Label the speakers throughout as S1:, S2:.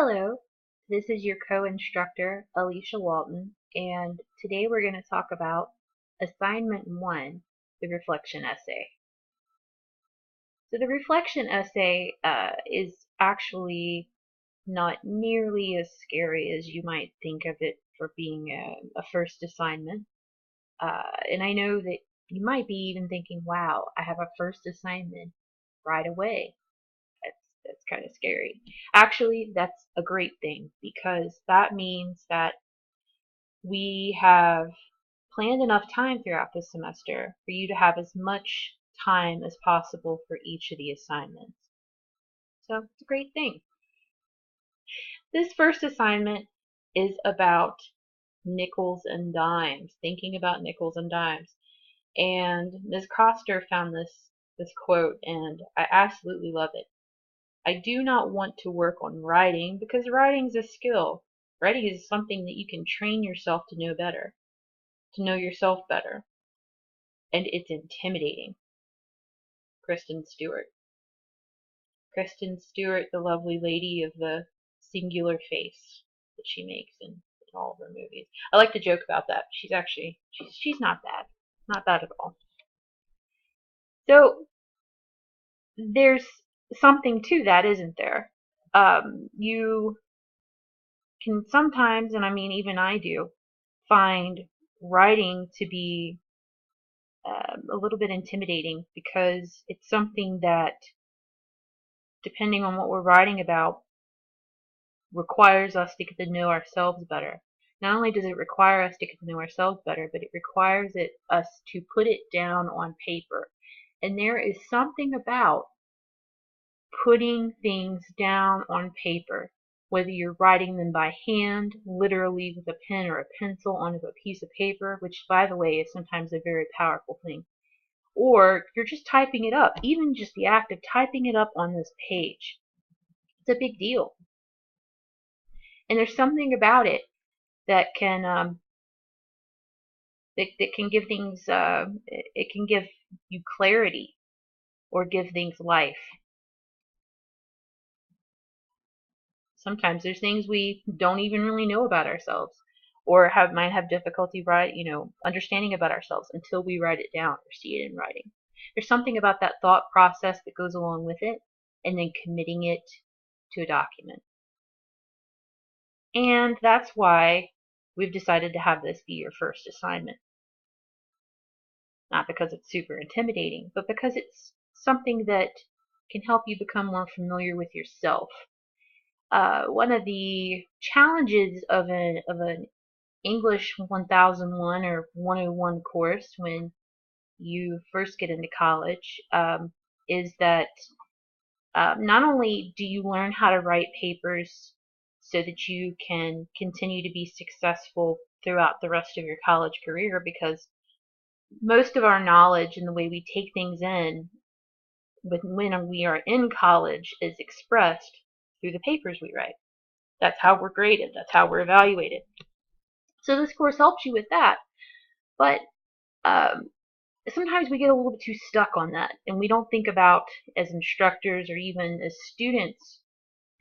S1: Hello, this is your co-instructor, Alicia Walton, and today we're going to talk about Assignment 1, the reflection essay. So the reflection essay is actually not nearly as scary as you might think of it for being a first assignment. And I know that you might be even thinking, wow, I have a first assignment right away. That's kind of scary. Actually, that's a great thing because that means that we have planned enough time throughout the semester for you to have as much time as possible for each of the assignments. So it's a great thing. This first assignment is about nickels and dimes, thinking about nickels and dimes. And Ms. Coster found this quote, and I absolutely love it. I do not want to work on writing because writing is a skill. Writing is something that you can train yourself to know better, to know yourself better. And it's intimidating. Kristen Stewart. Kristen Stewart, the lovely lady of the singular face that she makes in all of her movies. I like to joke about that. She's not bad. Not bad at all. So there's something to that, isn't there? You can sometimes, and I mean even I do, find writing to be a little bit intimidating because it's something that, depending on what we're writing about, requires us to get to know ourselves better. Not only does it require us to get to know ourselves better, but it requires us to put it down on paper. And there is something about putting things down on paper, whether you're writing them by hand, literally with a pen or a pencil onto a piece of paper, which, by the way, is sometimes a very powerful thing, or you're just typing it up. Even just the act of typing it up on this page, it's a big deal. And there's something about it that can that can give things it can give you clarity or give things life. Sometimes there's things we don't even really know about ourselves, or might have difficulty understanding about ourselves until we write it down or see it in writing. There's something about that thought process that goes along with it, and then committing it to a document. And that's why we've decided to have this be your first assignment. Not because it's super intimidating, but because it's something that can help you become more familiar with yourself. One of the challenges of an English 1001 or 101 course when you first get into college is that not only do you learn how to write papers so that you can continue to be successful throughout the rest of your college career, because most of our knowledge and the way we take things in when we are in college is expressed through the papers we write. That's how we're graded. That's how we're evaluated. So this course helps you with that. But sometimes we get a little bit too stuck on that, and we don't think about, as instructors or even as students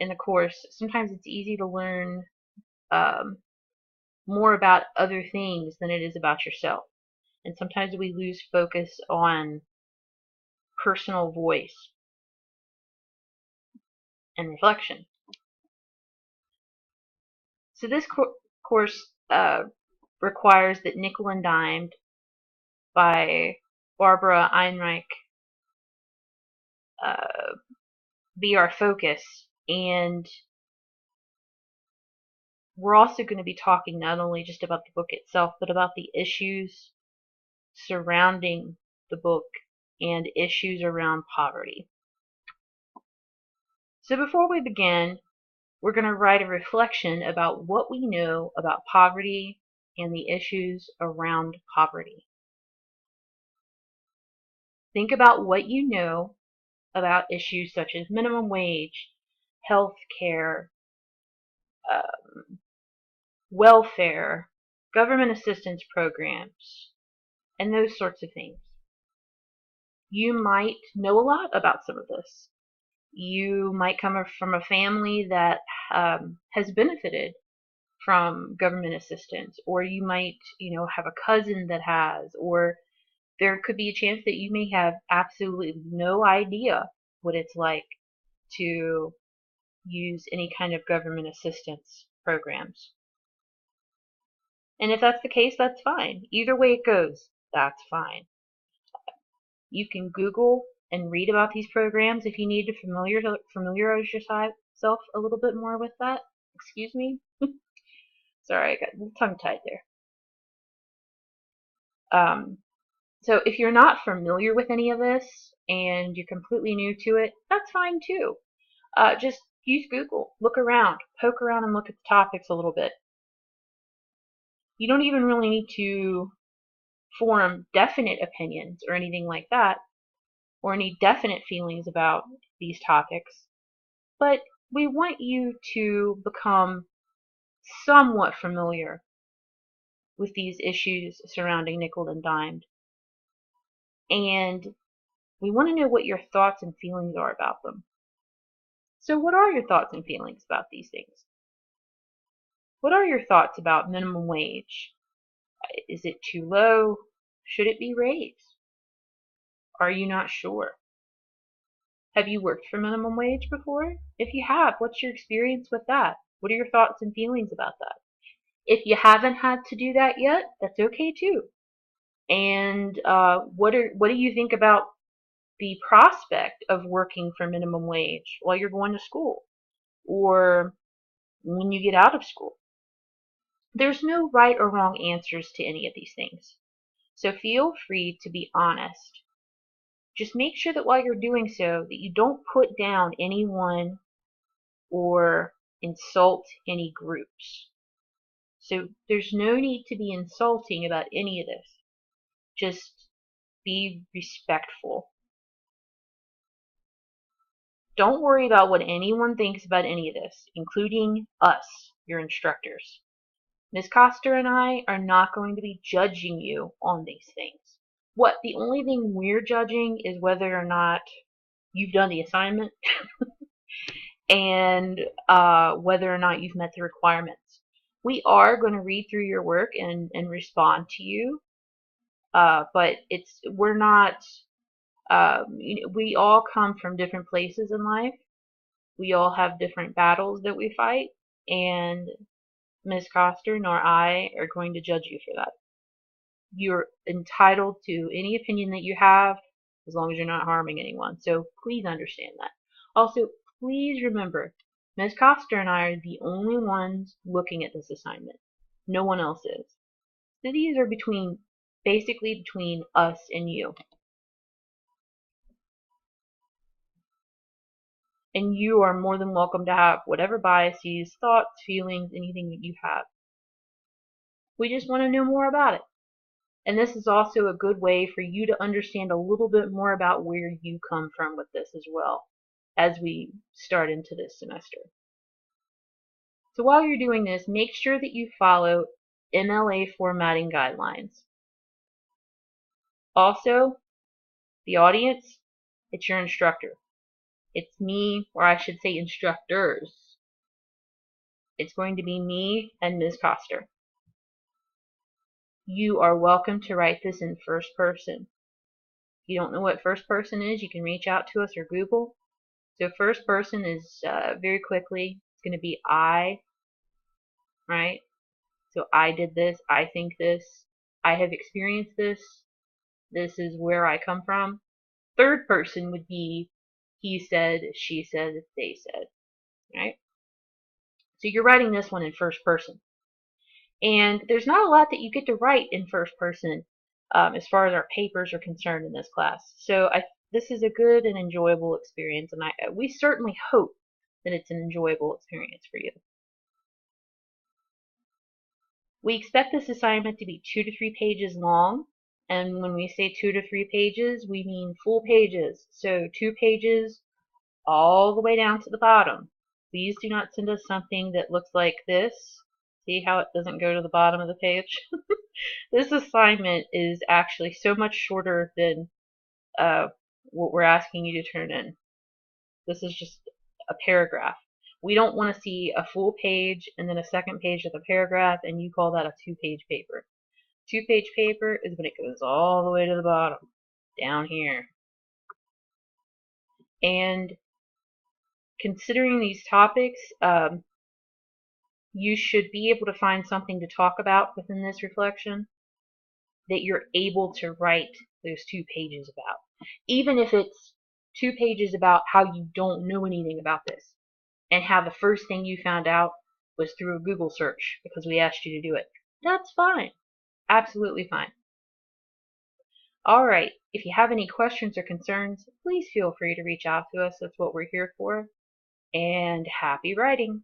S1: in the course, sometimes it's easy to learn more about other things than it is about yourself. And sometimes we lose focus on personal voice and reflection. So this course requires that Nickel and Dimed by Barbara Einreich be our focus. And we're also going to be talking not only just about the book itself, but about the issues surrounding the book and issues around poverty. So before we begin, we're going to write a reflection about what we know about poverty and the issues around poverty. Think about what you know about issues such as minimum wage, health care, welfare, government assistance programs, and those sorts of things. You might know a lot about some of this. You might come from a family that has benefited from government assistance, or you might, have a cousin that has, or there could be a chance that you may have absolutely no idea what it's like to use any kind of government assistance programs. And if that's the case, that's fine. Either way it goes, that's fine. You can Google and read about these programs if you need to familiarize yourself a little bit more with that. Excuse me. Sorry, I got a little tongue-tied there. So if you're not familiar with any of this and you're completely new to it, that's fine too. Just use Google, look around, poke around and look at the topics a little bit. You don't even really need to form definite opinions or anything like that, or any definite feelings about these topics, but we want you to become somewhat familiar with these issues surrounding nickel and dimed. And we want to know what your thoughts and feelings are about them. So what are your thoughts and feelings about these things? What are your thoughts about minimum wage? Is it too low? Should it be raised? Are you not sure? Have you worked for minimum wage before? If you have, what's your experience with that? What are your thoughts and feelings about that? If you haven't had to do that yet, that's okay too. And what do you think about the prospect of working for minimum wage while you're going to school or when you get out of school? There's no right or wrong answers to any of these things. So feel free to be honest. Just make sure that while you're doing so that you don't put down anyone or insult any groups. So there's no need to be insulting about any of this. Just be respectful. Don't worry about what anyone thinks about any of this, including us, your instructors. Ms. Coster and I are not going to be judging you on these things. The only thing we're judging is whether or not you've done the assignment and whether or not you've met the requirements. We are going to read through your work and respond to you, but we're not. We all come from different places in life. We all have different battles that we fight, and Ms. Coster nor I are going to judge you for that. You're entitled to any opinion that you have as long as you're not harming anyone. So please understand that. Also, please remember, Ms. Coster and I are the only ones looking at this assignment. No one else is. So these are basically between us and you. And you are more than welcome to have whatever biases, thoughts, feelings, anything that you have. We just want to know more about it. And this is also a good way for you to understand a little bit more about where you come from with this as well as we start into this semester. So while you're doing this, make sure that you follow MLA formatting guidelines. Also, the audience, it's your instructor. It's me, or I should say instructors. It's going to be me and Ms. Coster. You are welcome to write this in first person. If you don't know what first person is, you can reach out to us or Google. So first person is very quickly, it's going to be I, right? So I did this, I think this, I have experienced this, this is where I come from. Third person would be he said, she said, they said, right? So you're writing this one in first person. And there's not a lot that you get to write in first person as far as our papers are concerned in this class. So this is a good and enjoyable experience, and we certainly hope that it's an enjoyable experience for you. We expect this assignment to be 2 to 3 pages long, and when we say 2 to 3 pages, we mean full pages. So 2 pages all the way down to the bottom. Please do not send us something that looks like this. See how it doesn't go to the bottom of the page? This assignment is actually so much shorter than what we're asking you to turn in. This is just a paragraph. We don't want to see a full page and then a second page with a paragraph and you call that a two-page paper. Two-page paper is when it goes all the way to the bottom, down here. And considering these topics, you should be able to find something to talk about within this reflection that you're able to write those 2 pages about. Even if it's 2 pages about how you don't know anything about this and how the first thing you found out was through a Google search because we asked you to do it. That's fine. Absolutely fine. Alright, if you have any questions or concerns, please feel free to reach out to us. That's what we're here for. And happy writing!